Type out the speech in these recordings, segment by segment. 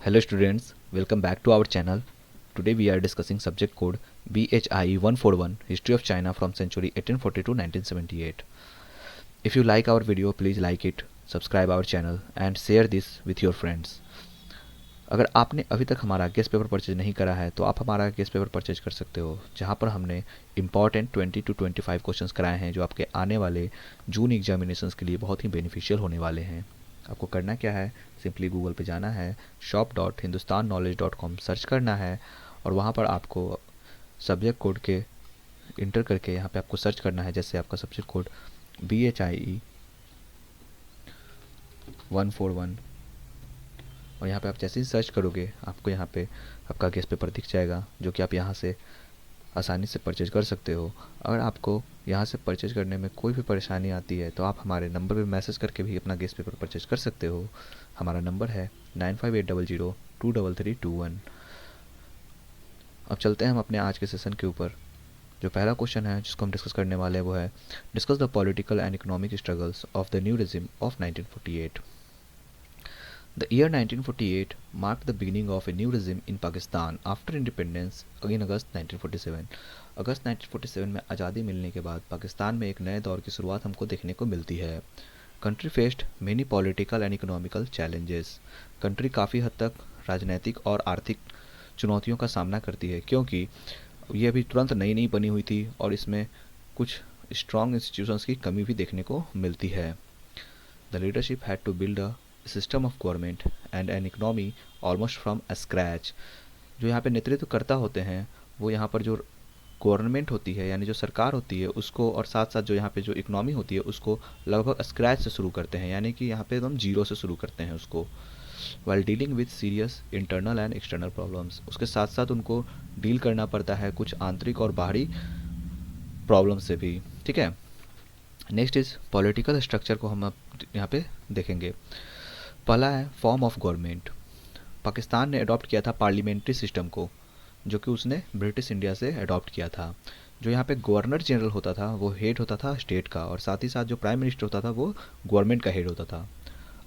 Hello students, welcome back to our channel. Today we are discussing subject code BHIE 141 History of China from century 1840 to 1978. If you like our video, please like it, subscribe our channel and share this with your friends. अगर आपने अभी तक हमारा guest paper purchase नहीं करा है तो आप हमारा गेस्ट पेपर परचेज कर सकते हो, जहाँ पर हमने इंपॉर्टेंट 20 to 25 क्वेश्चंस कराए हैं जो आपके आने वाले जून एग्जामिनेशंस के लिए बहुत ही बेनिफिशियल होने वाले हैं। आपको करना क्या है, सिंपली गूगल पे जाना है, shop.hindustanknowledge.com सर्च करना है और वहाँ पर आपको सब्जेक्ट कोड के इंटर करके यहाँ पे आपको सर्च करना है। जैसे आपका सब्जेक्ट कोड BHIE 141 और यहाँ पे आप जैसे ही सर्च करोगे आपको यहाँ पे आपका गेस्ट पेपर दिख जाएगा, जो कि आप यहाँ से आसानी से परचेज कर सकते हो। अगर आपको यहाँ से परचेज करने में कोई भी परेशानी आती है तो आप हमारे नंबर पे मैसेज करके भी अपना गेस्ट पेपर परचेज कर सकते हो। हमारा नंबर है 9580023321। अब चलते हैं हम अपने आज के सेशन के ऊपर। जो पहला क्वेश्चन है जिसको हम डिस्कस करने वाले हैं वो है discuss the political and economic struggles of the new regime of 1948। The year 1948 marked the beginning of a new regime in Pakistan after independence in August 1947। अगस्त 1947 में आज़ादी मिलने के बाद पाकिस्तान में एक नए दौर की शुरुआत हमको देखने को मिलती है। Country faced many political and economical challenges. Country काफ़ी हद तक राजनीतिक और आर्थिक चुनौतियों का सामना करती है, क्योंकि ये अभी तुरंत नई नई बनी हुई थी और इसमें कुछ स्ट्रॉन्ग इंस्टीट्यूशंस की कमी भी देखने को मिलती है। The leadership had to build a system of government and an economy almost from scratch. जो यहाँ पे नेतृत्व करता होते हैं वो यहाँ पर जो गवर्नमेंट होती है यानी जो सरकार होती है उसको, और साथ साथ जो यहाँ पे जो इकनॉमी होती है उसको लगभग स्क्रैच से शुरू करते हैं, यानी कि यहाँ पे एकदम जीरो से शुरू करते हैं उसको। While dealing with serious internal and external problems, उसके साथ साथ उनको डील करना पड़ता है कुछ आंतरिक और बाहरी प्रॉब्लम से भी। ठीक है, नेक्स्ट इज पॉलिटिकल स्ट्रक्चर को हम अब यहाँ पे देखेंगे। पहला है फॉर्म ऑफ गवर्नमेंट। पाकिस्तान ने अडॉप्ट किया था पार्लियामेंट्री सिस्टम को, जो कि उसने ब्रिटिश इंडिया से अडॉप्ट किया था। जो यहाँ पे गवर्नर जनरल होता था वो हेड होता था स्टेट का, और साथ ही साथ जो प्राइम मिनिस्टर होता था वो गवर्नमेंट का हेड होता था।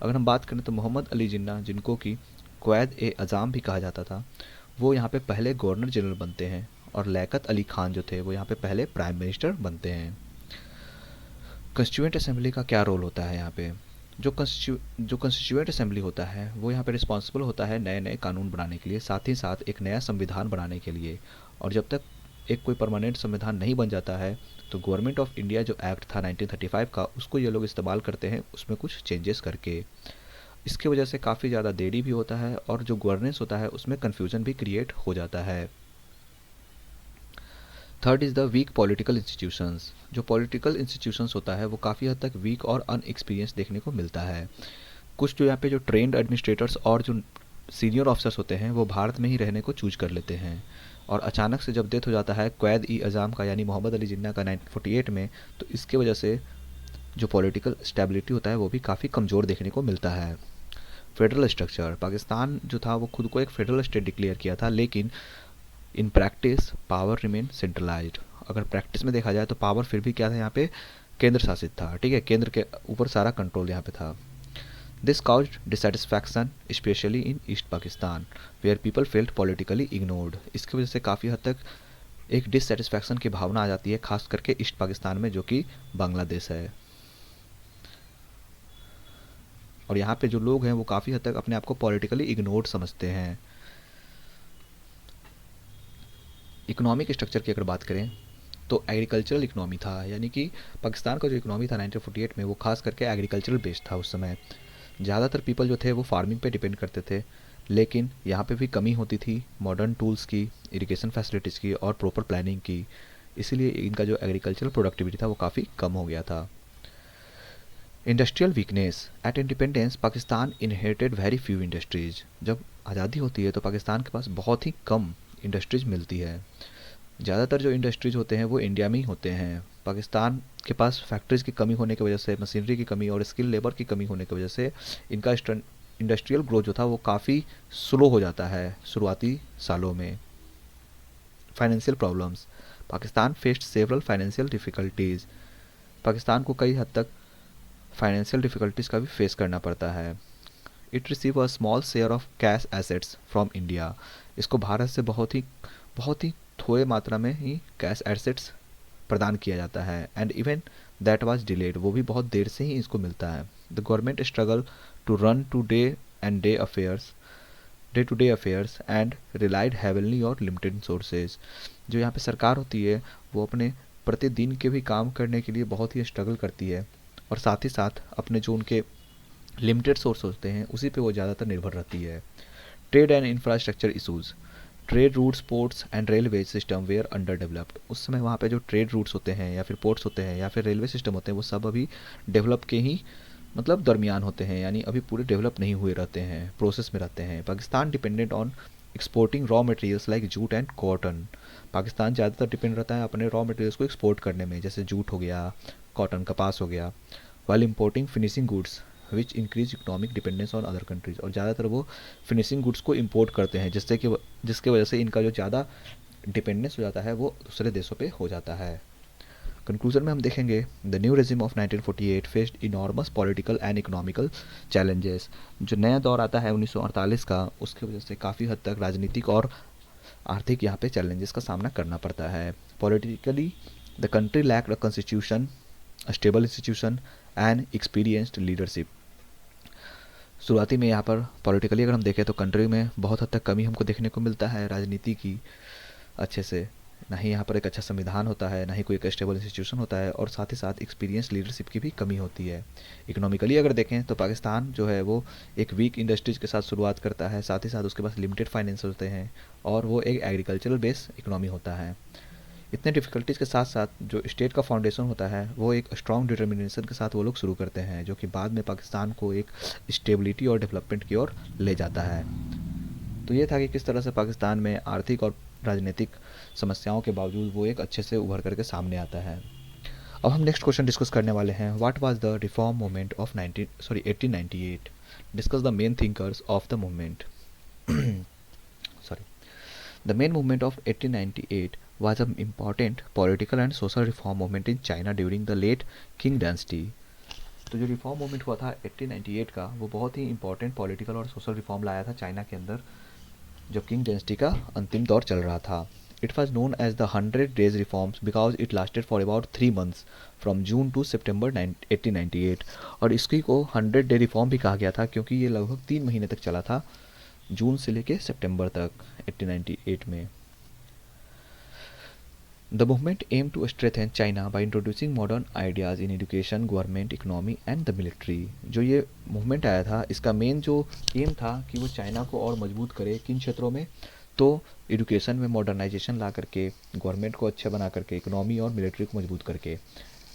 अगर हम बात करें तो मोहम्मद अली जिन्ना, जिनको कि क़्वायद ए अज़ाम भी कहा जाता था, वो यहाँ पे पहले गवर्नर जनरल बनते हैं, और लियाकत अली खान जो थे वो यहाँ पे पहले प्राइम मिनिस्टर बनते हैं। कंस्टिट्यूएंट असेंबली का क्या रोल होता है यहाँ पे? जो कंस्टिट्यूएंट असेंबली होता है वो यहाँ पे रिस्पॉन्सिबल होता है नए नए कानून बनाने के लिए, साथ ही साथ एक नया संविधान बनाने के लिए। और जब तक एक कोई परमानेंट संविधान नहीं बन जाता है तो गवर्नमेंट ऑफ इंडिया जो एक्ट था 1935 का, उसको ये लोग इस्तेमाल करते हैं उसमें कुछ चेंजेस करके। इसकी वजह से काफ़ी ज़्यादा देरी भी होता है और जो गवर्नेंस होता है उसमें कन्फ्यूज़न भी क्रिएट हो जाता है। Third is the weak political institutions. जो पॉलिटिकल इंस्टीट्यूशंस होता है वो काफ़ी हद तक वीक और अनएक्सपीरियंस देखने को मिलता है। कुछ जो यहाँ पे जो ट्रेंड एडमिनिस्ट्रेटर्स और जो सीनियर ऑफिसर्स होते हैं वो भारत में ही रहने को चूज कर लेते हैं, और अचानक से जब डेथ हो जाता है क़्वायद ई अज़ाम का यानी मोहम्मद अली जिन्ना का 1948 में, तो इसके वजह से जो पॉलिटिकल स्टेबिलिटी होता है वो भी काफ़ी कमज़ोर देखने को मिलता है। फेडरल स्ट्रक्चर, पाकिस्तान जो था वो खुद को एक फेडरल स्टेट डिक्लेयर किया था, लेकिन in practice power remain centralised. अगर प्रैक्टिस में देखा जाए तो पावर फिर भी क्या था, यहाँ पे केंद्र शासित था। ठीक है, केंद्र के ऊपर सारा कंट्रोल यहाँ पे था। This caused dissatisfaction specially in east Pakistan where people felt politically ignored. इसकी वजह से काफ़ी हद तक एक डिससेटिस्फैक्शन की भावना आ जाती है, खास करके ईस्ट पाकिस्तान में जो कि बांग्लादेश है। और यहाँ पे जो लोग हैं वो काफ़ी हद तक अपने आप को पॉलिटिकली इग्नोर्ड समझते हैं। इकोनॉमिक स्ट्रक्चर की अगर बात करें तो एग्रीकल्चरल इकोनॉमी था, यानी कि पाकिस्तान का जो इकोनॉमी था 1948 में वो खास करके एग्रीकल्चरल बेस्ड था। उस समय ज़्यादातर पीपल जो थे वो फार्मिंग पे डिपेंड करते थे, लेकिन यहाँ पे भी कमी होती थी मॉडर्न टूल्स की, इरिगेशन फैसिलिटीज़ की और प्रॉपर प्लानिंग की। इसीलिए इनका जो एग्रीकल्चरल प्रोडक्टिविटी था वो काफ़ी कम हो गया था। Industrial weakness, at independence Pakistan inherited very few industries. जब आज़ादी होती है तो पाकिस्तान के पास बहुत ही कम इंडस्ट्रीज मिलती है। ज़्यादातर जो इंडस्ट्रीज होते हैं वो इंडिया में ही होते हैं। पाकिस्तान के पास फैक्ट्रीज़ की कमी होने की वजह से, मशीनरी की कमी और स्किल लेबर की कमी होने की वजह से इनका इंडस्ट्रियल ग्रोथ जो था वो काफ़ी स्लो हो जाता है शुरुआती सालों में। Financial problems, Pakistan faced several financial difficulties. Pakistan को कई हद तक फाइनेंशियल डिफ़िकल्टीज़ का भी फेस करना पड़ता है। It receive a small share of cash assets from India. इसको भारत से बहुत ही थोड़े मात्रा में ही कैश एसेट्स प्रदान किया जाता है, and even that was delayed, वो भी बहुत देर से ही इसको मिलता है। The government struggle to run to day to day affairs and relied heavily और लिमिटेड सोर्सेज। जो यहाँ पे सरकार होती है वो अपने प्रतिदिन के भी काम करने के लिए बहुत ही स्ट्रगल करती है, और साथ ही साथ अपने जो उनके लिमिटेड सोर्स होते हैं उसी पे वो ज़्यादातर निर्भर रहती है। Trade and infrastructure issues, trade routes, ports and railway system were under developed. उस समय वहाँ पे जो ट्रेड रूट्स होते हैं या फिर पोर्ट्स होते हैं या फिर रेलवे सिस्टम होते हैं वो सब अभी डेवलप के ही मतलब दरमियान होते हैं, यानी अभी पूरे डेवलप नहीं हुए रहते हैं, प्रोसेस में रहते हैं। Pakistan dependent on exporting raw materials like jute and cotton. Pakistan ज़्यादातर डिपेंड रहता है अपने रॉ मटेरियल्स को एक्सपोर्ट करने में, जैसे जूट हो गया, कॉटन कपास हो गया, while importing finishing goods which increase economic dependence on other countries. और ज़्यादातर वो फिनिशिंग गुड्स को इम्पोर्ट करते हैं, जिसके वजह से इनका जो ज़्यादा डिपेंडेंस हो जाता है वो दूसरे देशों पे हो जाता है। कंक्लूजन में हम देखेंगे the new regime of 1948 faced enormous political and economical challenges. जो नया दौर आता है 1948 का, उसकी वजह से काफ़ी हद तक राजनीतिक और आर्थिक यहाँ पे चैलेंजेस का सामना करना पड़ता है। Politically the country lacked a constitution, a stable institution and experienced leadership. शुरुआती में यहाँ पर पॉलिटिकली अगर हम देखें तो कंट्री में बहुत हद तक कमी हमको देखने को मिलता है राजनीति की अच्छे से, ना ही यहाँ पर एक अच्छा संविधान होता है, ना ही कोई एक स्टेबल इंस्टीट्यूशन होता है, और साथ ही साथ एक्सपीरियंस लीडरशिप की भी कमी होती है। इकोनॉमिकली अगर देखें तो पाकिस्तान जो है वो एक वीक इंडस्ट्रीज के साथ शुरुआत करता है, साथ ही साथ उसके पास लिमिटेड फाइनेंस होते हैं और वो एक एग्रीकल्चरल बेस इकोनॉमी होता है। इतने डिफ़िकल्टीज़ के साथ साथ जो स्टेट का फाउंडेशन होता है वो एक स्ट्रॉन्ग डिटर्मिनेशन के साथ वो लोग शुरू करते हैं, जो कि बाद में पाकिस्तान को एक स्टेबिलिटी और डेवलपमेंट की ओर ले जाता है। तो ये था कि किस तरह से पाकिस्तान में आर्थिक और राजनीतिक समस्याओं के बावजूद वो एक अच्छे से उभर करके सामने आता है। अब हम नेक्स्ट क्वेश्चन डिस्कस करने वाले हैं, what was the reform movement of 1898। Discuss the main thinkers of the movement. Sorry, the main movement of 1898 was an important political and social reform movement in China during the late Qing dynasty। तो जो reform movement हुआ था 1898 का, वो बहुत ही important political और social reform लाया था चाइना के अंदर, जब किंग डायनेस्टी का अंतिम दौर चल रहा था। It was known as the 100 days reforms because it lasted for about 3 months from June to September 1898। और इसकी को 100 डे रिफॉर्म भी कहा गया था क्योंकि ये लगभग 3 महीने तक चला था, जून से लेके सितंबर तक 1898 में। The movement aimed to strengthen China by introducing modern ideas in education, government, economy and the military। जो ये मूवमेंट आया था इसका मेन जो एम था कि वो चाइना को और मजबूत करे किन क्षेत्रों में, तो एजुकेशन में मॉडर्नाइजेशन ला करके, गवर्नमेंट को अच्छा बना करके, इकोनॉमी और मिलिट्री को मजबूत करके।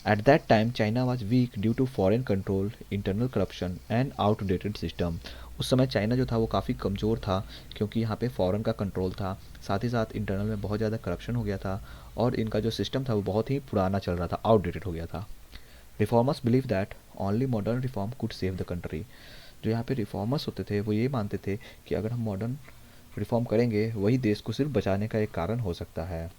At that time China was weak due to foreign control, internal corruption and outdated system. उस समय चाइना जो था वो काफ़ी कमज़ोर था क्योंकि यहाँ पे फॉरेन का कंट्रोल था, साथ ही साथ इंटरनल में बहुत ज़्यादा करप्शन हो गया था और इनका जो सिस्टम था वो बहुत ही पुराना चल रहा था, आउटडेटेड हो गया था। Reformers believe that only modern reform could save the country. जो यहाँ पे रिफॉर्मर्स होते थे वो ये मानते थे कि अगर हम मॉडर्न रिफॉर्म करेंगे वही देश को सिर्फ बचाने का एक कारण हो सकता है।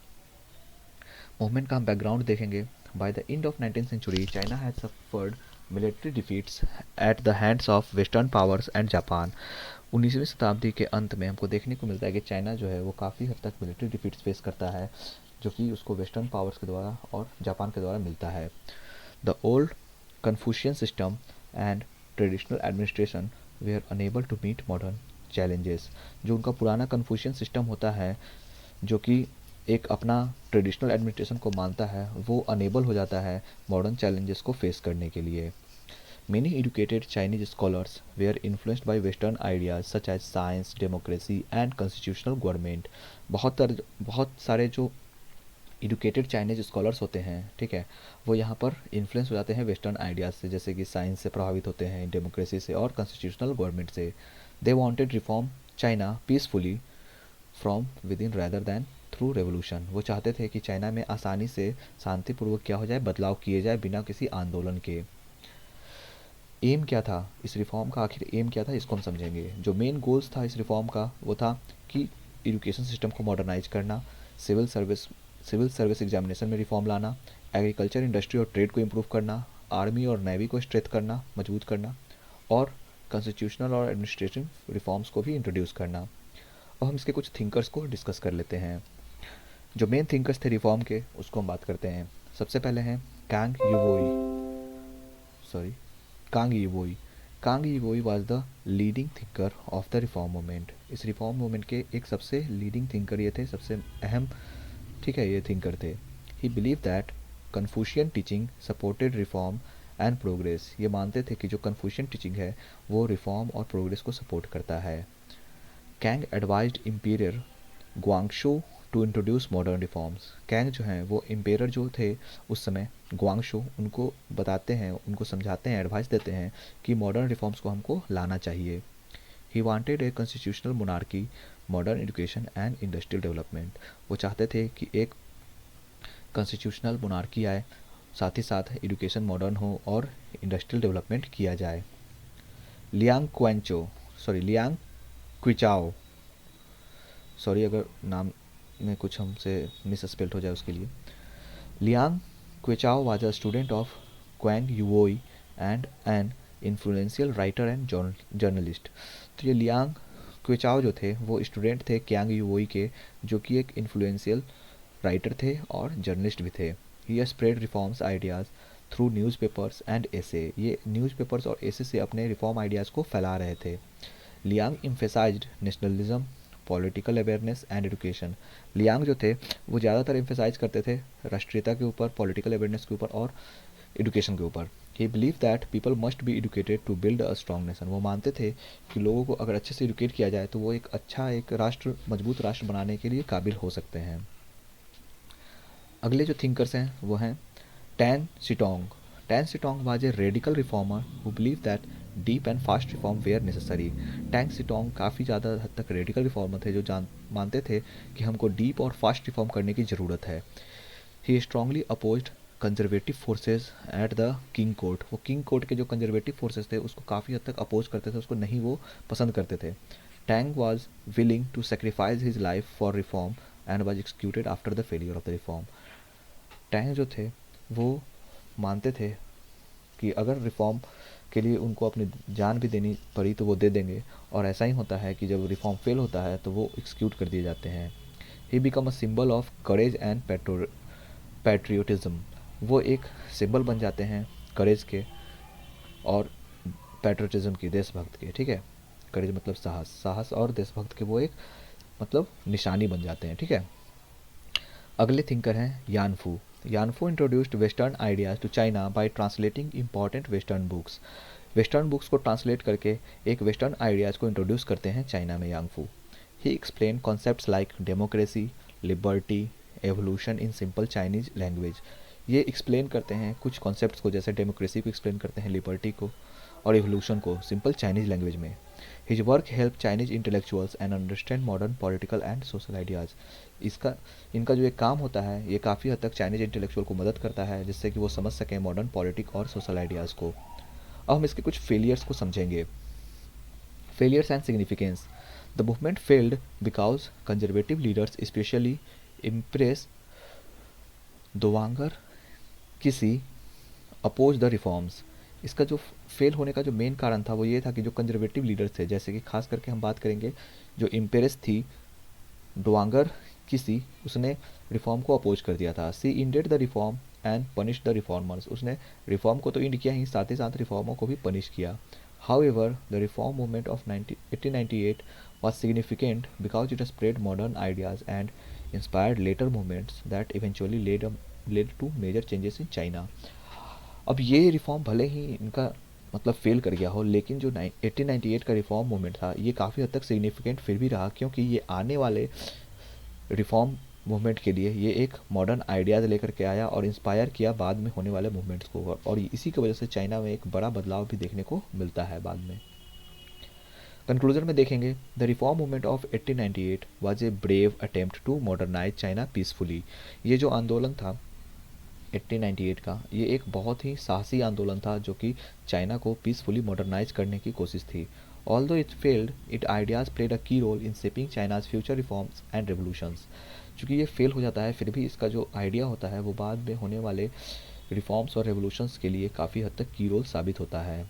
मूवमेंट का हम बैकग्राउंड देखेंगे। By the end of 19th century China had suffered military defeats at the hands of western powers and Japan. 19वीं शताब्दी के अंत में हमको देखने को मिलता है कि चाइना जो है वो काफ़ी हद तक मिलिट्री डिफीट्स फेस करता है, जो कि उसको वेस्टर्न पावर्स के द्वारा और जापान के द्वारा मिलता है। The old Confucian system and traditional administration they are unable to meet modern challenges. जो उनका पुराना कन्फ्यूशियन सिस्टम होता है, जो कि एक अपना ट्रेडिशनल एडमिनिस्ट्रेशन को मानता है, वो अनेबल हो जाता है मॉडर्न चैलेंजेस को फेस करने के लिए। Many educated Chinese scholars were influenced by Western ideas such as science, democracy and constitutional government। बहुत सारे जो एजुकेटेड चाइनीज स्कॉलर्स होते हैं, ठीक है, वो यहाँ पर इन्फ्लुएंस हो जाते हैं वेस्टर्न आइडियाज़ से, जैसे कि साइंस से प्रभावित होते हैं, डेमोक्रेसी से और कॉन्स्टिट्यूशनल गवर्नमेंट से। They wanted reform China peacefully from with in rather than through revolution. वो चाहते थे कि चाइना में आसानी से शांतिपूर्वक क्या हो जाए, बदलाव किए जाए बिना किसी आंदोलन के। एम क्या था इस रिफॉर्म का, आखिर एम क्या था, इसको हम समझेंगे। जो मेन गोल्स था इस रिफॉर्म का वो था कि एजुकेशन सिस्टम को मॉडर्नाइज करना, सिविल सर्विस एग्जामिनेशन में रिफॉर्म लाना, एग्रीकल्चर इंडस्ट्री और ट्रेड को इम्प्रूव करना, आर्मी और नेवी को स्ट्रेंथ करना, मजबूत करना, और कॉन्स्टिट्यूशनल और एडमिनिस्ट्रेटिव रिफॉर्म्स को भी इंट्रोड्यूस करना। अब हम इसके कुछ थिंकर्स को डिस्कस कर लेते हैं। जो मेन थिंकर्स थे रिफॉर्म के उसको हम बात करते हैं। सबसे पहले हैं Kang Youwei. Kang Youwei was the leading thinker of the reform movement. इस रिफॉर्म मूवमेंट के एक सबसे लीडिंग थिंकर ये थे, सबसे अहम, ठीक है, ये थिंकर थे। ही believe that Confucian teaching supported reform and progress. ये मानते थे कि जो कन्फ्यूशियन टीचिंग है वो रिफॉर्म और प्रोग्रेस को सपोर्ट करता है। Kang advised emperor Guangxu to introduce modern reforms. Kang जो हैं वो इम्पेयर जो थे उस समय, ग्वांगशू, उनको बताते हैं, उनको समझाते हैं, एडवाइस देते हैं कि मॉडर्न रिफॉर्म्स को हमको लाना चाहिए। He wanted a constitutional monarchy, modern education and industrial development. वो चाहते थे कि एक कॉन्स्टिट्यूशनल मोनार्की आए, साथ ही साथ एजुकेशन मॉडर्न हो और इंडस्ट्रियल डेवलपमेंट किया जाए। लियांग क्विचाओ, सॉरी अगर नाम में कुछ हमसे मिसस्पेल्ड हो जाए उसके लिए। Liang Qichao was a student of Kang Youwei and an influential writer and journalist. तो ये लियांग क्विचाओ जो थे वो स्टूडेंट थे क्यांग यूओई के, जो कि एक इन्फ्लुएंशियल राइटर थे और जर्नलिस्ट भी थे। He spread reforms ideas through newspapers and essay. ये न्यूज़पेपर्स और एसे से अपने रिफॉर्म आइडियाज़ को फैला रहे थे। Liang emphasised nationalism, political awareness and education. Liang जो थे वो ज़्यादातर एम्फेसाइज करते थे राष्ट्रीयता के ऊपर, पॉलिटिकल अवेयरनेस के ऊपर और एजुकेशन के ऊपर। He believe that people must be educated to build a strong nation. वो मानते थे कि लोगों को अगर अच्छे से एजुकेट किया जाए तो वो एक अच्छा, एक राष्ट्र, मजबूत राष्ट्र बनाने के लिए काबिल हो सकते हैं। अगले जो थिंकर्स हैं वो हैं Tan Sitong. Tan Sitong was a radical reformer who believe that deep and fast reform were necessary. Tang Sitong काफ़ी ज़्यादा हद तक रेडिकल रिफॉर्मर थे जो मानते थे कि हमको डीप और फास्ट रिफॉर्म करने की ज़रूरत है। He strongly opposed conservative forces at the Qing court. वो किंग कोर्ट के जो कंजर्वेटिव फोर्सेज थे उसको काफ़ी हद तक अपोज करते थे, उसको नहीं वो पसंद करते थे। Tang was willing to sacrifice his life for reform and was executed after the failure of the reform. Tang जो थे वो मानते थे कि अगर रिफॉर्म के लिए उनको अपनी जान भी देनी पड़ी तो वो दे देंगे, और ऐसा ही होता है कि जब रिफॉर्म फेल होता है तो वो एक्सक्यूट कर दिए जाते हैं। He become a symbol of courage and patriotism. वो एक सिंबल बन जाते हैं करेज के और पैट्रियोटिज्म की, देशभक्त के, ठीक है। करेज मतलब साहस, साहस और देशभक्त के वो एक मतलब निशानी बन जाते हैं, ठीक है। अगले थिंकर हैं Yan Fu. Yan Fu introduced western ideas to China by translating important western books. Western books को ट्रांसलेट करके एक वेस्टर्न आइडियाज़ को इंट्रोड्यूस करते हैं चाइना में Yan Fu. He explain concepts like democracy, liberty, evolution in simple Chinese language. ये explain करते हैं कुछ कॉन्सेप्ट्स को, जैसे डेमोक्रेसी को एक्सप्लेन करते हैं, लिबर्टी को और एवोल्यूशन को सिंपल चाइनीज लैंग्वेज में। His work help Chinese intellectuals and understand modern political and social ideas. इनका जो एक काम होता है ये काफ़ी हद तक चाइनीज इंटेलेक्चुअल को मदद करता है जिससे कि वो समझ सकें मॉडर्न पॉलिटिक और सोशल आइडियाज़ को। अब हम इसके कुछ फेलियर्स को समझेंगे। Failures and significance. The movement failed because conservative leaders especially empress dowager Cixi oppose the reforms. इसका जो फेल होने का जो मेन कारण था वो ये था कि जो कंजर्वेटिव लीडर्स थे, जैसे कि खास करके हम बात करेंगे जो इम्पेरेस थी डोवांगर किसी, उसने रिफॉर्म को अपोज कर दिया था। She ended the reform and punish the reformers. उसने रिफॉर्म को तो इंड किया ही, साथ ही साथ रिफॉर्मों को भी पनिश किया। However, the reform movement of 1898 was significant because it spread modern ideas and inspired later movements that eventually led to major changes in China. अब ये रिफॉर्म भले ही इनका मतलब फेल कर गया हो, लेकिन जो 1898 का रिफॉर्म मूवमेंट था ये काफ़ी हद तक सिग्निफिकेंट फिर भी रहा, क्योंकि ये आने वाले रिफॉर्म मूवमेंट के लिए ये एक मॉडर्न आइडियाज़ लेकर के आया और इंस्पायर किया बाद में होने वाले मूवमेंट्स को, और इसी की वजह से चाइना में एक बड़ा बदलाव भी देखने को मिलता है बाद में। कंक्लूजन में देखेंगे, the reform movement of 1898 was a brave attempt to modernise China peacefully. ये जो आंदोलन था 1898 का, ये एक बहुत ही साहसी आंदोलन था जो कि चाइना को पीसफुली मॉडर्नाइज करने की कोशिश थी। Although it failed, it ideas played a key role in shaping China's future reforms and revolutions. चूँकि ये फेल हो जाता है फिर भी इसका जो आइडिया होता है वो बाद में होने वाले रिफॉर्म्स और रेवोल्यूशंस के लिए काफ़ी हद तक की रोल साबित होता है।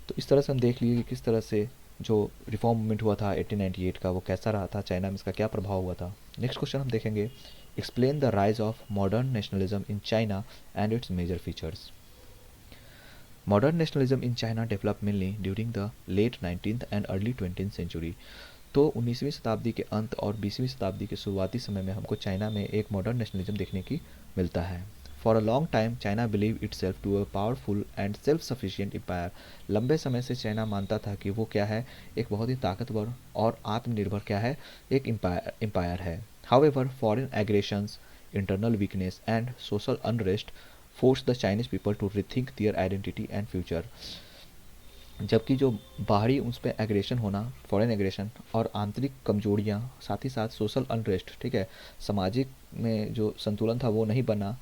तो इस तरह से हम देख लिए कि किस तरह से जो रिफॉर्म मूवमेंट हुआ था 1898 का वो कैसा रहा था, चाइना में इसका क्या प्रभाव हुआ था। नेक्स्ट क्वेश्चन हम देखेंगे, explain the rise of modern nationalism in China and its major features. Modern nationalism in China develop mainly during the late 19th and early 20th century. तो 19वीं शताब्दी के अंत और 20वीं शताब्दी के शुरुआती समय में हमको चाइना में एक मॉडर्न नेशनलिज्म देखने की मिलता है। For a long time China believe itself to a powerful and self sufficient empire. लंबे समय से चाइना मानता था कि वो क्या है, एक बहुत ही ताकतवर और आत्मनिर्भर क्या है, एक एम्पायर है। However foreign aggressions, internal weakness and social unrest force the Chinese people to rethink their identity and future. जबकि जो बाहरी उस पर एग्रेशन होना, फॉरेन एग्रेशन और आंतरिक कमजोरियाँ, साथ ही साथ सोशल अनरेस्ट, ठीक है, सामाजिक में जो संतुलन था वो नहीं बना,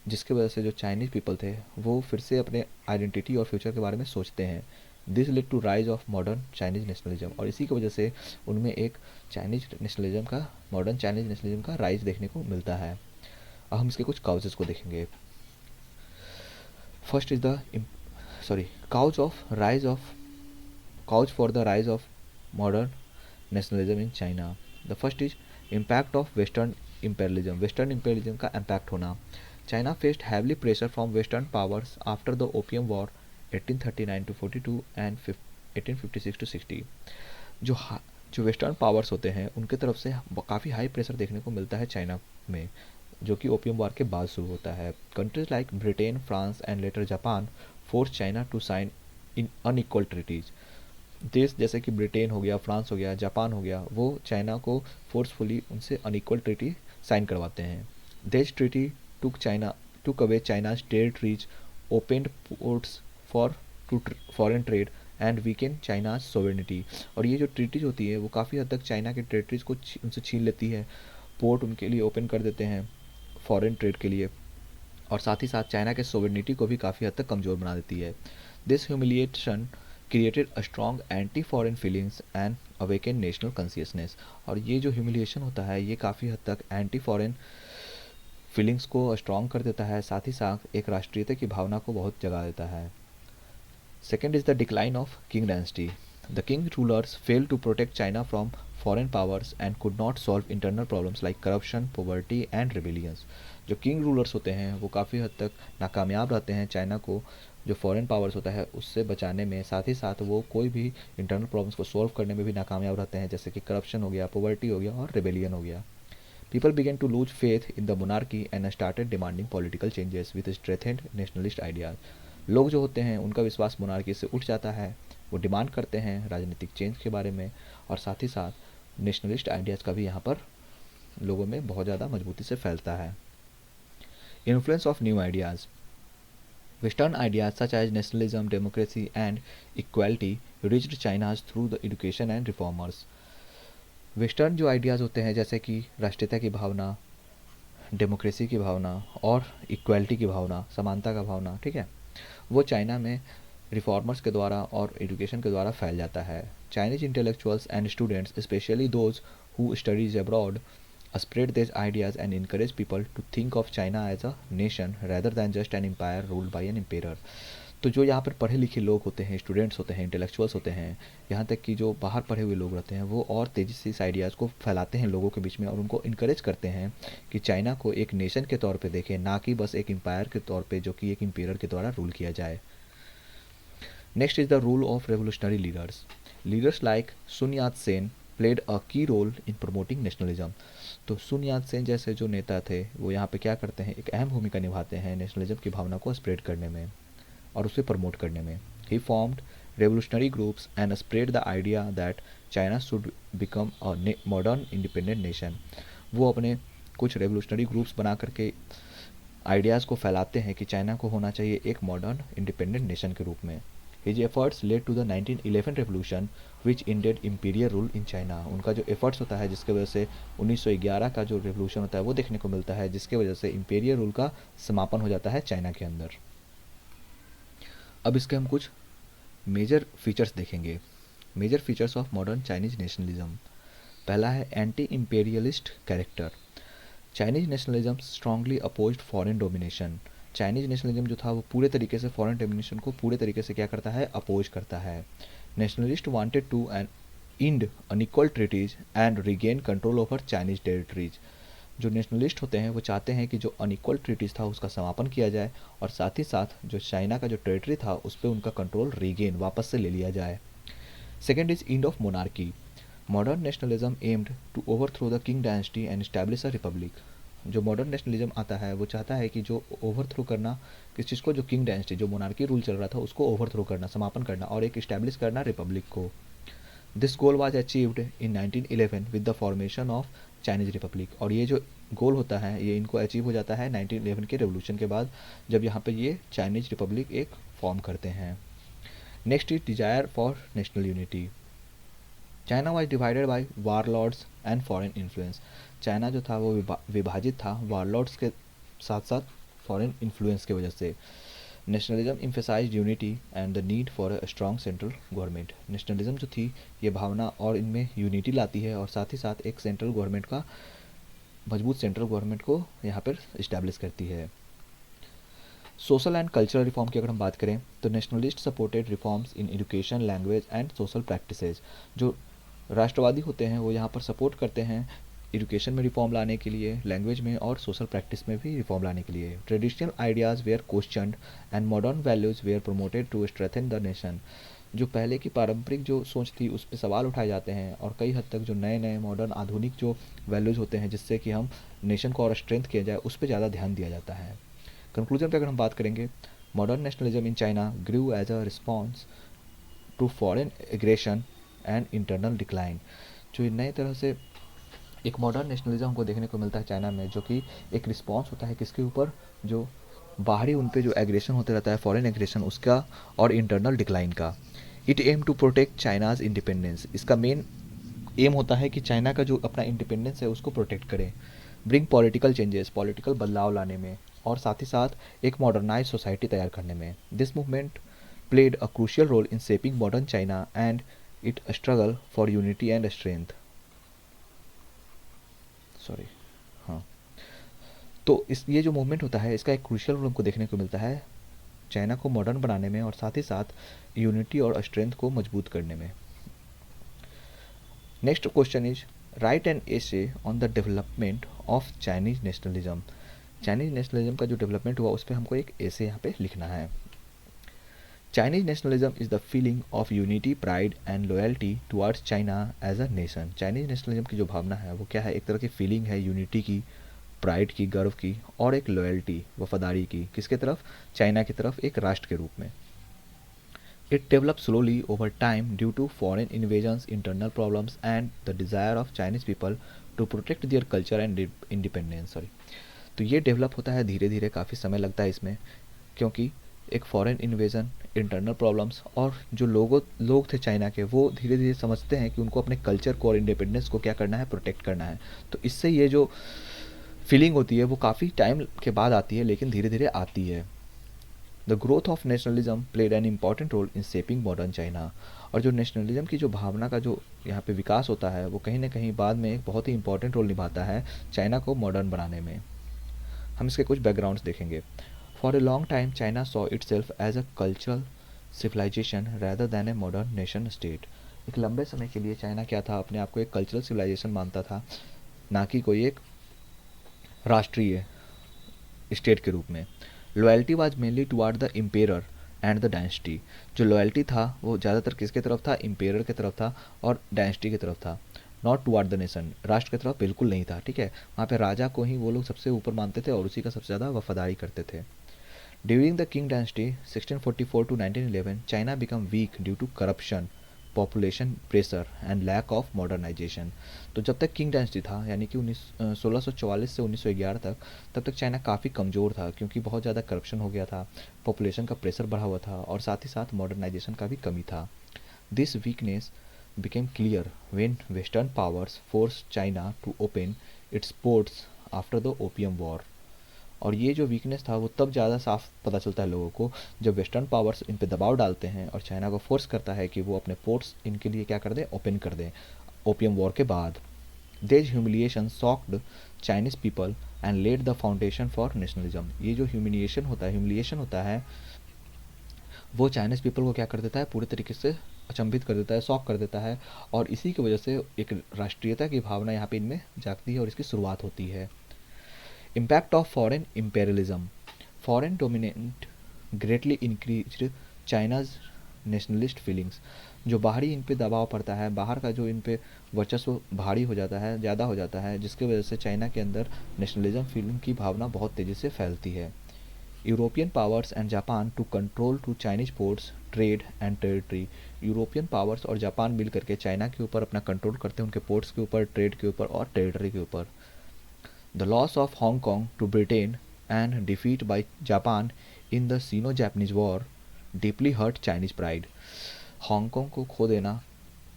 जिसके वजह से जो चाइनीज़ पीपल थे वो फिर से अपने आइडेंटिटी और फ्यूचर के बारे में सोचते हैं। This led to rise of modern Chinese nationalism, और इसी की वजह से उनमें एक चाइनीज नेशनलिज्म का, मॉडर्न चाइनीज नेशनलिज्म का राइज देखने को मिलता है। अब हम इसके कुछ काउजेस को देखेंगे। First is the cause of rise of cause for the rise of modern nationalism in China. The first is impact of Western imperialism. Western imperialism का impact होना. China faced heavily pressure from Western powers after the Opium War 1839 to 42 and 1856 to 60. जो western powers होते हैं उनके तरफ से काफ़ी high pressure देखने को मिलता है चाइना में, जो कि ओपियम वार के बाद शुरू होता है। Countries like Britain, France and later Japan force China to sign in unequal treaties. देश जैसे कि ब्रिटेन हो गया, फ्रांस हो गया, जापान हो गया, वो चाइना को फोर्सफुली उनसे अनइक्वल ट्रीटी साइन करवाते हैं। This treaty took away China's territories, opened ports for to foreign trade and weakened China's sovereignty. और ये जो ट्रीटीज होती है वो काफ़ी हद तक चाइना के टेरिटरीज को उनसे छीन लेती है, पोर्ट उनके लिए ओपन कर देते हैं फॉरेन ट्रेड के लिए, और साथ ही साथ चाइना के सोवेनिटी को भी काफ़ी हद तक कमज़ोर बना देती है। This humiliation created a strong anti foreign feelings and awaken national consciousness. और ये जो ह्यूमिलिएशन होता है ये काफ़ी हद तक एंटी फॉरेन फीलिंग्स को स्ट्रॉन्ग कर देता है, साथ ही साथ एक राष्ट्रीयता की भावना को बहुत जगा देता है। Second is the decline of Qing dynasty. The Qing rulers fail to protect China from foreign powers and could not solve internal problems like corruption, poverty and rebellions. जो किंग रूलर्स होते हैं वो काफ़ी हद तक नाकामयाब रहते हैं चाइना को जो फॉरेन पावर्स होता है उससे बचाने में, साथ ही साथ वो कोई भी इंटरनल प्रॉब्लम्स को सॉल्व करने में भी नाकामयाब रहते हैं, जैसे कि करप्शन हो गया, पॉवर्टी हो गया और रिबेलियन हो गया। People began to lose faith in the monarchy and started demanding political changes with strengthened nationalist ideas. लोग जो होते हैं उनका विश्वास मोनार्की से उठ जाता है, वो डिमांड करते हैं राजनीतिक चेंज के बारे में, और साथ ही साथ नेशनलिस्ट आइडियाज़ का भी यहाँ पर लोगों में बहुत ज़्यादा मजबूती से फैलता है। Influence of new ideas. Western ideas such as nationalism, democracy and equality reached China through the education and reformers. Western जो आइडियाज़ होते हैं जैसे कि राष्ट्रीयता की भावना, डेमोक्रेसी की भावना और इक्वालिटी की भावना, समानता का भावना, ठीक है, वो चाइना में रिफॉर्मर्स के द्वारा और एजुकेशन के द्वारा फैल जाता है। Chinese intellectuals and students specially those who studies abroad spread these ideas and encourage people to think of China as a nation rather than just an empire ruled by an emperor. तो जो यहाँ पर पढ़े लिखे लोग होते हैं, students होते हैं, इंटेलेक्चुअल्स होते हैं, यहाँ तक कि जो बाहर पढ़े हुए लोग रहते हैं, वो और तेज़ी से इस आइडियाज़ को फैलाते हैं लोगों के बीच में और उनको इनकरेज करते हैं कि चाइना को एक नेशन के तौर पे देखें, ना कि बस एक एम्पायर के तौर पे जो कि एक एम्पायर के द्वारा रूल किया जाए। Next is the rule of revolutionary leaders. Leaders like Sun Yat Sen played a key role in promoting nationalism. तो सुन यात सेन जैसे जो नेता थे वो यहाँ पे क्या करते हैं, एक अहम भूमिका निभाते हैं नेशनलिज्म की भावना को स्प्रेड करने में और उसे प्रमोट करने में. He formed revolutionary groups and spread the idea that China should become a modern independent nation. वो अपने कुछ रेवोल्यूशनरी ग्रुप्स बना करके आइडियाज़ को फैलाते हैं कि चाइना को होना चाहिए एक मॉडर्न इंडिपेंडेंट नेशन के रूप में. His efforts led to the 1911 revolution which ended imperial rule in China. उनका जो एफर्ट्स होता है जिसके वजह से 1911 का जो रेवोल्यूशन होता है वो देखने को मिलता है, जिसके वजह से इंपीरियल रूल का समापन हो जाता है चाइना के अंदर. अब इसके हम कुछ मेजर फीचर्स देखेंगे. Major features of modern Chinese nationalism. पहला है anti imperialist character. Chinese nationalism strongly opposed foreign domination. Chinese nationalism जो था वो पूरे तरीके से फॉरेन डोमिनेशन को पूरे तरीके से क्या करता है, अपोज करता है। Nationalist wanted to end end unequal treaties and regain control over Chinese territories. जो नेशनलिस्ट होते हैं वो चाहते हैं कि जो अनइक्वल ट्रीटीज था उसका समापन किया जाए और साथ ही साथ जो चाइना का जो टेरिटरी था उस पर उनका कंट्रोल रीगेन वापस से ले लिया जाए। Second is end of monarchy. Modern nationalism aimed to overthrow the Qing dynasty and establish a republic. जो मॉडर्न नेशनलिज्म आता है वो चाहता है कि जो ओवरथ्रो करना किस चीज़ को, जो किंग डायनेस्टी जो मोनार्की रूल चल रहा था उसको ओवरथ्रो करना, समापन करना और एक इस्टेब्लिश करना रिपब्लिक को। This goal was achieved in 1911 with the formation of Chinese Republic. और ये जो गोल होता है ये इनको अचीव हो जाता है 1911 के रेवोल्यूशन के बाद, जब यहाँ पे ये चाइनीज रिपब्लिक एक फॉर्म करते हैं। Next is desire for national unity. China was divided by warlords and foreign influence. China जो था वो विभाजित था वारलॉर्ड्स के साथ साथ फॉरेन इन्फ्लुएंस की वजह से। Nationalism emphasized unity and the need for a strong central government. Nationalism जो थी ये भावना और इनमें यूनिटी लाती है और साथ ही साथ एक सेंट्रल गवर्नमेंट का, मजबूत सेंट्रल गवर्नमेंट को यहाँ पर इस्टेब्लिश करती है। सोशल एंड कल्चरल रिफॉर्म की अगर हम बात करें तो nationalist supported reforms in education, language and social practices. जो राष्ट्रवादी होते हैं वो यहाँ पर सपोर्ट करते हैं एजुकेशन में रिफॉर्म लाने के लिए, लैंग्वेज में और सोशल प्रैक्टिस में भी रिफॉर्म लाने के लिए। Traditional ideas were questioned and modern values were promoted to strengthen the nation. जो पहले की पारंपरिक जो सोच थी उस पर सवाल उठाए जाते हैं और कई हद तक जो नए नए मॉडर्न आधुनिक जो वैल्यूज़ होते हैं जिससे कि हम नेशन को और स्ट्रेंथ किया जाए उस पर ज़्यादा ध्यान दिया जाता है। कंक्लूजन पे अगर हम बात करेंगे, modern nationalism in China grew as a response to foreign aggression and internal decline. जो नए तरह से एक मॉडर्न नेशनलिज्म हमको देखने को मिलता है चाइना में, जो कि एक रिस्पॉन्स होता है किसके ऊपर, जो बाहरी उन पे जो एग्रेशन होते रहता है, फॉरेन एग्रेशन उसका और इंटरनल डिक्लाइन का। It aim to protect China's independence. इसका मेन एम होता है कि चाइना का जो अपना इंडिपेंडेंस है उसको प्रोटेक्ट करें। ब्रिंग पॉलिटिकल चेंजेस, पॉलिटिकल बदलाव लाने में और साथ ही साथ एक मॉडर्नाइज सोसाइटी तैयार करने में। This movement played a crucial role in shaping modern China and it struggle for unity and strength. Sorry, हाँ, तो ये जो मूवमेंट होता है इसका एक क्रूशियल रोल हमको देखने को मिलता है चाइना को मॉडर्न बनाने में और साथ ही साथ यूनिटी और स्ट्रेंथ को मजबूत करने में। Next question is right an essay on the development of Chinese nationalism. Chinese nationalism का जो डेवलपमेंट हुआ उस पर हमको एक एसे यहाँ पे लिखना है। Chinese nationalism is the feeling of unity, pride and loyalty towards China as a nation. Chinese nationalism की जो भावना है वो क्या है, एक तरह की फीलिंग है यूनिटी की, प्राइड की, गर्व की और एक लॉयल्टी, वफादारी की, किसके तरफ, चाइना की तरफ एक राष्ट्र के रूप में। It developed slowly over time due to foreign invasions, internal problems, and the desire of Chinese people to protect their culture and independence. Sorry, तो ये डेवलप होता है धीरे धीरे, काफ़ी समय लगता है इसमें, क्योंकि एक फॉरेन इन्वेजन, इंटरनल प्रॉब्लम्स और जो लोग थे चाइना के वो धीरे धीरे समझते हैं कि उनको अपने कल्चर को और इंडिपेंडेंस को क्या करना है, प्रोटेक्ट करना है। तो इससे ये जो फीलिंग होती है वो काफ़ी टाइम के बाद आती है लेकिन धीरे धीरे आती है। The growth of nationalism played an important role in shaping modern China. और जो नेशनलिज्म की जो भावना का जो यहाँ पे विकास होता है वो कहीं ना कहीं बाद में एक बहुत ही इंपॉर्टेंट रोल निभाता है चाइना को मॉडर्न बनाने में। हम इसके कुछ बैकग्राउंड्स देखेंगे। For a long time China saw itself as a cultural civilisation rather than a modern nation state. एक लंबे समय के लिए चाइना क्या था, अपने आप को एक कल्चरल सिविलाइजेशन मानता था, ना कि कोई एक राष्ट्रीय स्टेट के रूप में। Loyalty was mainly toward the emperor and the dynasty. जो लॉयल्टी था वो ज़्यादातर किसके तरफ था, इम्पेरर की तरफ था और डायनेस्टी की तरफ था, नॉट टुवार्ड द नेशन, राष्ट्र की तरफ बिल्कुल नहीं था। ठीक है, वहाँ पे राजा को ही वो लोग सबसे ऊपर मानते थे और उसी का सबसे ज़्यादा वफादारी करते थे। During the Qing dynasty 1644 to 1911 China become weak due to corruption, population pressure and lack of modernisation. तो जब तक किंग डायनेस्टी था यानी कि 1644 से 1911 तक, तब तक चाइना काफ़ी कमज़ोर था क्योंकि बहुत ज़्यादा करप्शन हो गया था, पॉपुलेशन का प्रेशर बढ़ा हुआ था और साथ ही साथ मॉडर्नाइजेशन का भी कमी था। This weakness became clear when western powers force China to open its ports after the opium war. और ये जो वीकनेस था वो तब ज़्यादा साफ पता चलता है लोगों को जब वेस्टर्न पावर्स इन पे दबाव डालते हैं और चाइना को फोर्स करता है कि वो अपने पोर्ट्स इनके लिए क्या कर दें, ओपन कर दें ओपियम वॉर के बाद। This humiliation shocked Chinese people and led the foundation for nationalism. ये जो ह्यूमिलिएशन होता है वो चाइनीज पीपल को क्या कर देता है, पूरे तरीके से अचंभित कर देता है, शॉक कर देता है, और इसी की वजह से एक राष्ट्रीयता की भावना यहाँ पे इनमें जागती है और इसकी शुरुआत होती है। Impact of foreign imperialism. Foreign dominant greatly increased China's nationalist feelings. जो बाहरी इन पे दबाव पड़ता है, बाहर का जो इन पे वर्चस्व भारी हो जाता है, ज़्यादा हो जाता है, जिसकी वजह से चाइना के अंदर नेशनलिज्म फीलिंग की भावना बहुत तेज़ी से फैलती है। European powers and Japan to control to Chinese ports trade and territory. European powers और जापान मिल करके चाइना के ऊपर अपना कंट्रोल करते हैं, उनके पोर्ट्स के ऊपर, ट्रेड के ऊपर और टेरिटरी के ऊपर। The loss of Hong Kong to Britain and defeat by Japan in the Sino Japanese war deeply hurt Chinese pride. Hong Kong को खो देना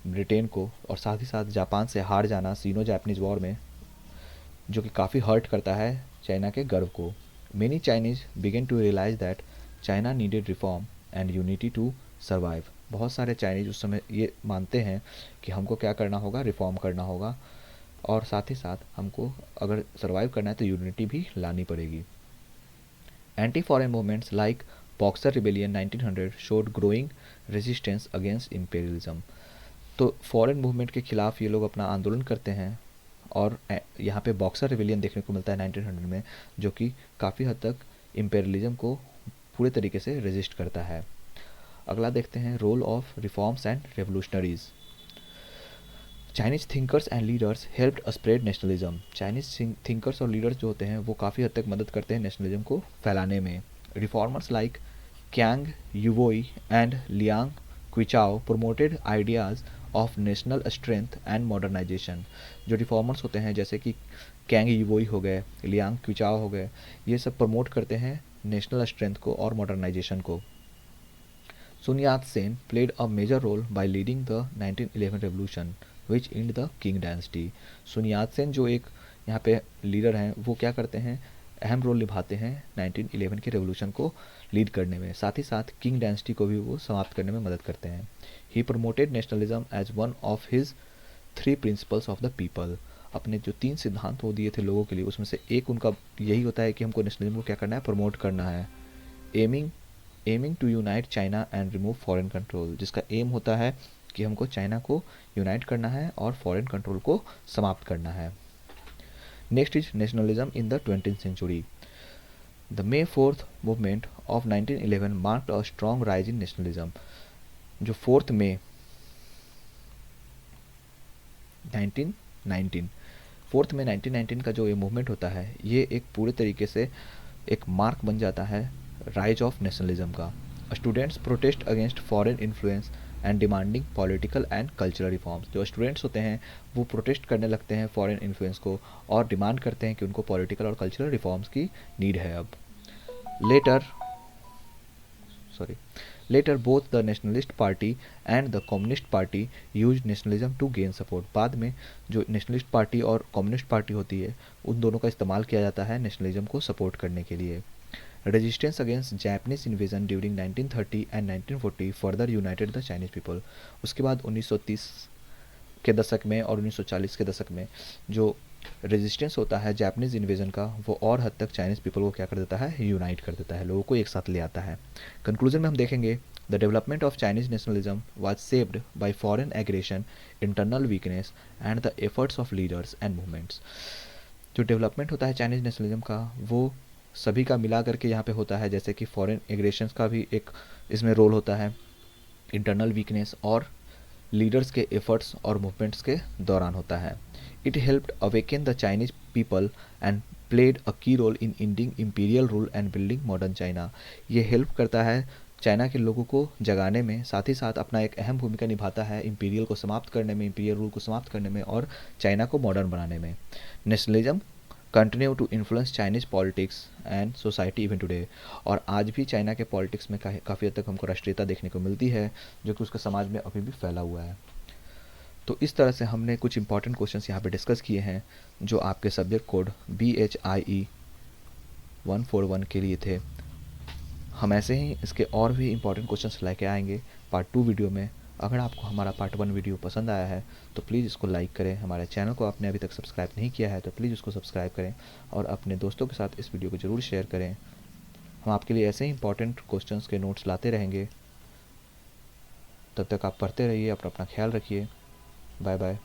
ब्रिटेन को, और साथ ही साथ जापान से हार जाना सीनो जापानीज वॉर में, जो कि काफ़ी हर्ट करता है चाइना के गर्व को। Many Chinese began to realise that China needed reform and unity to survive. बहुत सारे चाइनीज उस समय ये मानते हैं कि हमको क्या करना होगा, रिफॉर्म करना होगा, और साथ ही साथ हमको अगर सर्वाइव करना है तो यूनिटी भी लानी पड़ेगी। Anti foreign movements like boxer rebellion 1900 showed growing resistance against imperialism. तो फॉरेन मूवमेंट के खिलाफ ये लोग अपना आंदोलन करते हैं, और यहाँ पे बॉक्सर रिविलियन देखने को मिलता है 1900 में, जो कि काफ़ी हद तक इम्पेरियलिज्म को पूरे तरीके से रेजिस्ट करता है। अगला देखते हैं role of reforms and revolutionaries. Chinese thinkers and leaders helped spread nationalism. Chinese thinkers और लीडर्स जो होते हैं वो काफ़ी हद तक मदद करते हैं नेशनलिज्म को फैलाने में। Reformers like Kang Youwei and Liang Qichao promoted ideas of national strength and modernization. जो रिफॉर्मर्स होते हैं जैसे कि कैंग यूवोई हो गए, लियांग क्विचाओ हो गए, ये सब प्रमोट करते हैं नेशनल स्ट्रेंथ को और मॉडर्नाइजेशन को। Sun Yat Sen played a major role by leading the 1911 revolution which ended the Qing dynasty. Sun Yat Sen जो एक यहाँ पे लीडर हैं वो क्या करते हैं, अहम रोल निभाते हैं 1911 के रेवोल्यूशन को लीड करने में, साथ ही साथ किंग डायनेस्टी को भी वो समाप्त करने में मदद करते हैं। He promoted nationalism as one of his 3 principles of the people. अपने जो 3 सिद्धांत वो दिए थे लोगों के लिए, उसमें से एक उनका यही होता है कि हमको नेशनलिज्म को क्या करना है, प्रमोट करना है। Aiming to unite China and remove foreign control, जिसका एम होता है कि हमको चाइना को यूनाइट करना है और फॉरेन कंट्रोल को समाप्त करना है। Next is nationalism in the 20th century. The May 4th movement of 1911 marked a strong rise in nationalism. जो 4th May 1919 का जो ये मूवमेंट होता है, ये एक पूरे तरीके से एक मार्क बन जाता है राइज ऑफ नेशनलिज्म का। Students protest against foreign influence and demanding political and cultural reforms. जो स्टूडेंट्स होते हैं वो प्रोटेस्ट करने लगते हैं फॉरेन इन्फ्लुएंस को, और डिमांड करते हैं कि उनको पॉलिटिकल और कल्चरल रिफॉर्म्स की नीड है अब। Later both the nationalist party and the communist party use nationalism to gain support. बाद में जो नेशनलिस्ट पार्टी और कम्युनिस्ट पार्टी होती है उन दोनों का इस्तेमाल किया जाता है नेशनलिज्म को सपोर्ट करने के लिए। Resistance against Japanese invasion during 1930 and 1940 further United the Chinese people. उसके बाद 1930 के दशक में और 1940 के दशक में जो रेजिस्टेंस होता है जापानीज इन्वेजन का, वो और हद तक चाइनीज़ पीपल को क्या कर देता है, यूनाइट कर देता है, लोगों को एक साथ ले आता है। कंक्लूजन में हम देखेंगे the development of Chinese nationalism was saved by foreign aggression, internal weakness and the efforts of leaders and movements. जो डेवलपमेंट होता है चाइनीज नेशनलिज्म का वो सभी का मिला करके यहाँ पे होता है, जैसे कि फॉरेन एग्रेशंस का भी एक इसमें रोल होता है, इंटरनल वीकनेस और लीडर्स के एफर्ट्स और मूवमेंट्स के दौरान होता है। It helped awaken the Chinese people and played a key role in ending imperial rule and building modern China. ये हेल्प करता है चाइना के लोगों को जगाने में, साथ ही साथ अपना एक अहम भूमिका निभाता है इम्पीरियल को समाप्त करने में, इम्पीरियल रूल को समाप्त करने में और चाइना को मॉडर्न बनाने में। Nationalism continue to influence Chinese politics and society even today. और आज भी चाइना के पॉलिटिक्स में काफ़ी हद तक हमको राष्ट्रीयता देखने को मिलती है, जो कि उसका समाज में अभी भी फैला हुआ है। तो इस तरह से हमने कुछ इंपॉर्टेंट क्वेश्चंस यहाँ पे डिस्कस किए हैं जो आपके सब्जेक्ट कोड BHIE 141 के लिए थे। हम ऐसे ही इसके और भी इंपॉर्टेंट क्वेश्चंस लेके आएंगे पार्ट 2 वीडियो में। अगर आपको हमारा पार्ट 1 वीडियो पसंद आया है तो प्लीज़ इसको लाइक करें। हमारे चैनल को आपने अभी तक सब्सक्राइब नहीं किया है तो प्लीज़ उसको सब्सक्राइब करें और अपने दोस्तों के साथ इस वीडियो को ज़रूर शेयर करें। हम आपके लिए ऐसे ही इंपॉर्टेंट क्वेश्चंस के नोट्स लाते रहेंगे। तब तक आप पढ़ते रहिए, अपना ख्याल रखिए। Bye bye.